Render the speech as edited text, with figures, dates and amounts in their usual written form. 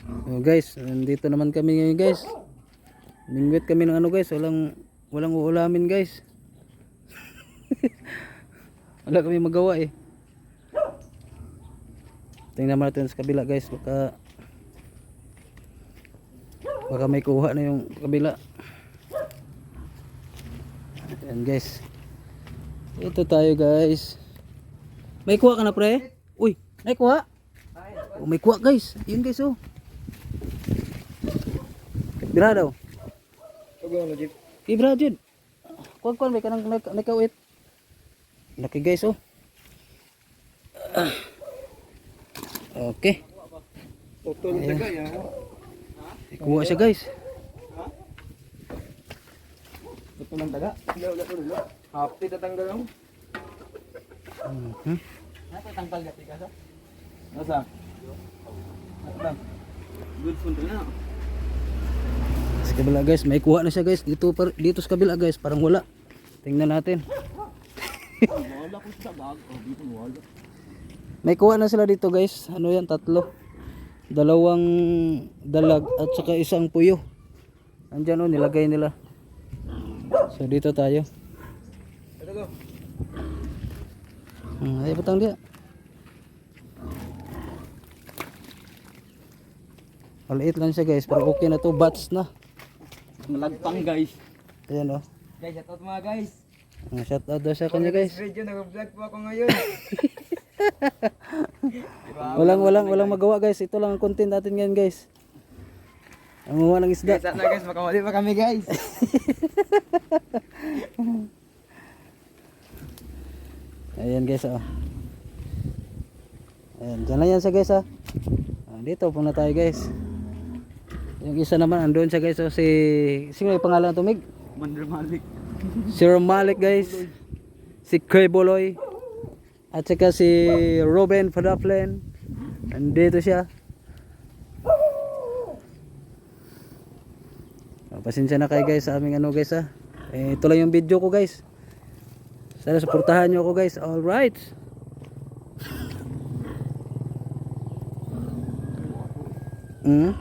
Oh, guys, nandito naman kami ngayon guys. Mingwit kami ng ano guys, walang uulamin guys. Wala kami magawa eh. Tingnan natin sa kabila guys, baka may kuha na yung kabila. Ayan guys. Ito tayo guys. May kuha ka na pre? Uy, may kuha? Oh, may kuha guys. Yun guys oh. Bira daw. Ibra jud. Kuan may kanang nakawit. Laki guys oh. Okay. Putol taga ya. Kuha siya guys. Putol ng taga. Wala ko dulu. Happy tatanggal lang. Ano tanggal gati ka sa? Nasa? Nasa? Good punto na. Sa kabila guys, may kuha na siya guys. Dito sa kabila guys, parang wala. Tingnan natin. Wala ko sa bag. Oh, dito wala. May kuha na sila dito guys. Ano yan? 3. 2 dalag at saka isang puyo. Andyan oh, nilagay nila. So dito tayo. Ito go. Ay patang dia. Maliit lang siya guys, pero okay na to, bats na. Malagpang guys. Ayan oh. Guys, shout out mga guys. Shout out daw sa kanya guys. Video nag-vlog po ako ngayon. Walang magawa guys. Ito lang ang content natin ngayon guys. Ang mga ng isda. Guys, sana guys, makamali pa kami guys. Ayan guys oh. Ayan, dyan lang yan siya guys ah. Dito po na tayo guys. Yung isa naman andun siya guys oh, sino yung pangalan na tumig? Mandar Malik. Si Romalik guys. Si Kuy Boloy. At saka si Ruben Fadaflen. Andito siya. Pasensya na kayo guys sa aming ano guys ah. Ito lang yung video ko guys. Sana suportahan nyo ako guys. Alright. Hmm?